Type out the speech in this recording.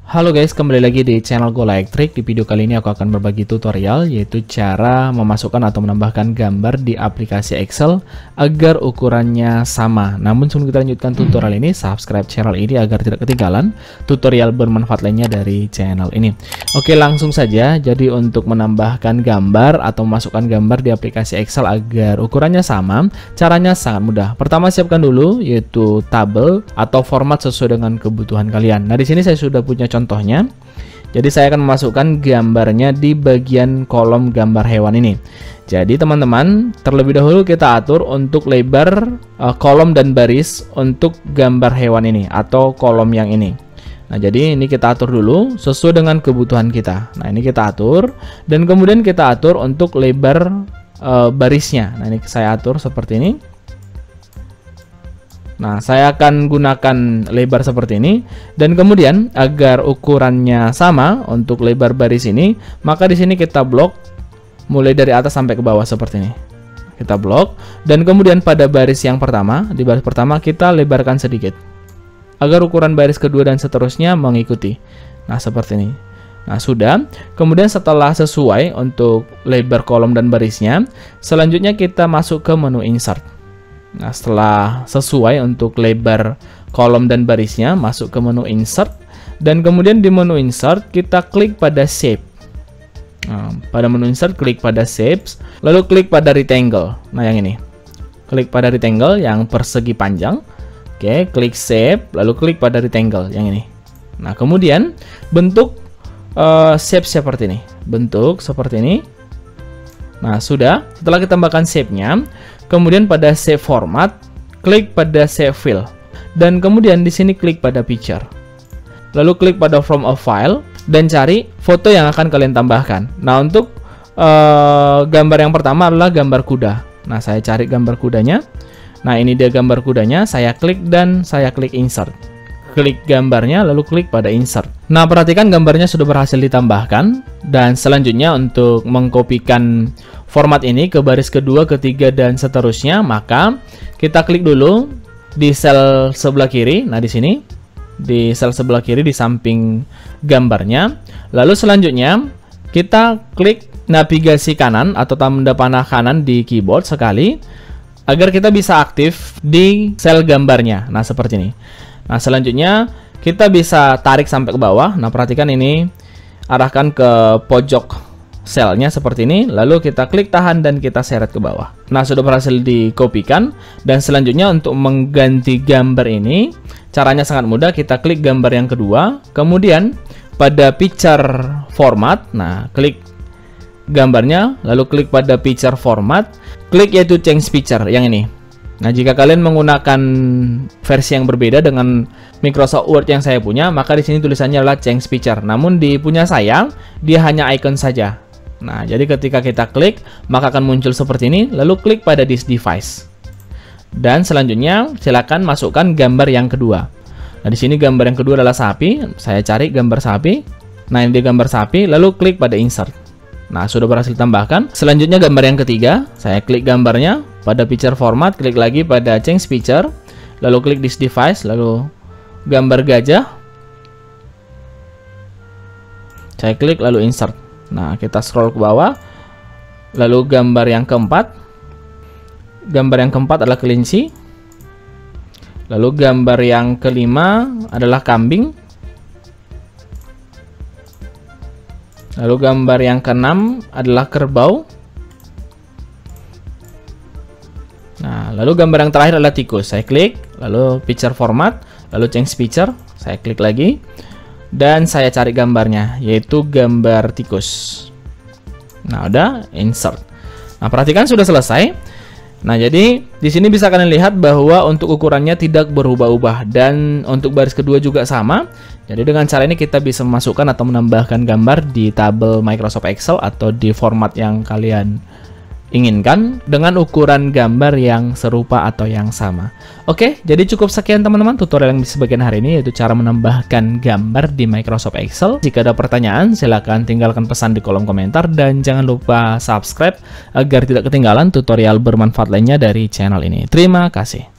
Halo guys, kembali lagi di channel Go Electric. Di video kali ini aku akan berbagi tutorial, yaitu cara memasukkan atau menambahkan gambar di aplikasi Excel agar ukurannya sama. Namun sebelum kita lanjutkan tutorial ini, subscribe channel ini agar tidak ketinggalan tutorial bermanfaat lainnya dari channel ini. Oke, langsung saja. Jadi untuk menambahkan gambar atau memasukkan gambar di aplikasi Excel agar ukurannya sama, caranya sangat mudah. Pertama, siapkan dulu yaitu tabel atau format sesuai dengan kebutuhan kalian. Nah, di sini saya sudah punya contohnya. Jadi saya akan memasukkan gambarnya di bagian kolom gambar hewan ini. Jadi teman-teman, terlebih dahulu kita atur untuk lebar kolom dan baris untuk gambar hewan ini atau kolom yang ini. Nah, jadi ini kita atur dulu sesuai dengan kebutuhan kita. Nah, ini kita atur dan kemudian kita atur untuk lebar barisnya. Nah, ini saya atur seperti ini. Nah, saya akan gunakan lebar seperti ini, dan kemudian agar ukurannya sama untuk lebar baris ini, maka di sini kita blok mulai dari atas sampai ke bawah seperti ini. Kita blok, dan kemudian pada baris yang pertama, di baris pertama kita lebarkan sedikit agar ukuran baris kedua dan seterusnya mengikuti. Nah, seperti ini. Nah, sudah. Kemudian setelah sesuai untuk lebar kolom dan barisnya, selanjutnya kita masuk ke menu insert. Nah, setelah sesuai untuk lebar kolom dan barisnya, masuk ke menu insert, dan kemudian di menu insert kita klik pada shape. Nah, pada menu insert klik pada shapes, lalu klik pada rectangle. Nah, yang ini klik pada rectangle yang persegi panjang. Oke, klik shape, lalu klik pada rectangle yang ini. Nah, kemudian bentuk shape seperti ini, bentuk seperti ini. Nah, sudah. Setelah kita tambahkan shape-nya, kemudian pada save format, klik pada save fill, dan kemudian di sini klik pada picture. Lalu klik pada from a file dan cari foto yang akan kalian tambahkan. Nah, untuk gambar yang pertama adalah gambar kuda. Nah, saya cari gambar kudanya. Nah, ini dia gambar kudanya. Saya klik dan saya klik insert. Klik gambarnya lalu klik pada insert. Nah, perhatikan gambarnya sudah berhasil ditambahkan, dan selanjutnya untuk mengkopikan format ini ke baris kedua, ketiga, dan seterusnya, maka kita klik dulu di sel sebelah kiri. Nah, di sini di sel sebelah kiri di samping gambarnya. Lalu selanjutnya kita klik navigasi kanan atau tanda panah kanan di keyboard sekali agar kita bisa aktif di sel gambarnya. Nah, seperti ini. Nah, selanjutnya kita bisa tarik sampai ke bawah. Nah, perhatikan ini, arahkan ke pojok selnya seperti ini, lalu kita klik tahan dan kita seret ke bawah. Nah, sudah berhasil dikopikan, dan selanjutnya untuk mengganti gambar ini caranya sangat mudah. Kita klik gambar yang kedua, kemudian pada picture format, nah klik gambarnya, lalu klik pada picture format, klik yaitu change picture yang ini. Nah, jika kalian menggunakan versi yang berbeda dengan Microsoft Word yang saya punya, maka di sini tulisannya adalah change picture. Namun di punya saya, dia hanya icon saja. Nah, jadi ketika kita klik, maka akan muncul seperti ini, lalu klik pada this device. Dan selanjutnya, silakan masukkan gambar yang kedua. Nah, di sini gambar yang kedua adalah sapi. Saya cari gambar sapi. Nah, ini dia gambar sapi, lalu klik pada insert. Nah, sudah berhasil tambahkan. Selanjutnya gambar yang ketiga, saya klik gambarnya pada picture format, klik lagi pada change picture, lalu klik this device, lalu gambar gajah. Saya klik lalu insert. Nah, kita scroll ke bawah. Lalu gambar yang keempat. Gambar yang keempat adalah kelinci. Lalu gambar yang kelima adalah kambing. Lalu gambar yang keenam adalah kerbau. Nah, lalu gambar yang terakhir adalah tikus. Saya klik, lalu picture format, lalu change picture. Saya klik lagi, dan saya cari gambarnya, yaitu gambar tikus. Nah, udah insert. Nah, perhatikan sudah selesai. Nah, jadi di sini bisa kalian lihat bahwa untuk ukurannya tidak berubah-ubah, dan untuk baris kedua juga sama. Jadi dengan cara ini kita bisa memasukkan atau menambahkan gambar di tabel Microsoft Excel atau di format yang kalian inginkan dengan ukuran gambar yang serupa atau yang sama. Oke, jadi cukup sekian teman-teman tutorial yang bisa bagian hari ini, yaitu cara menambahkan gambar di Microsoft Excel. Jika ada pertanyaan, silahkan tinggalkan pesan di kolom komentar, dan jangan lupa subscribe agar tidak ketinggalan tutorial bermanfaat lainnya dari channel ini. Terima kasih.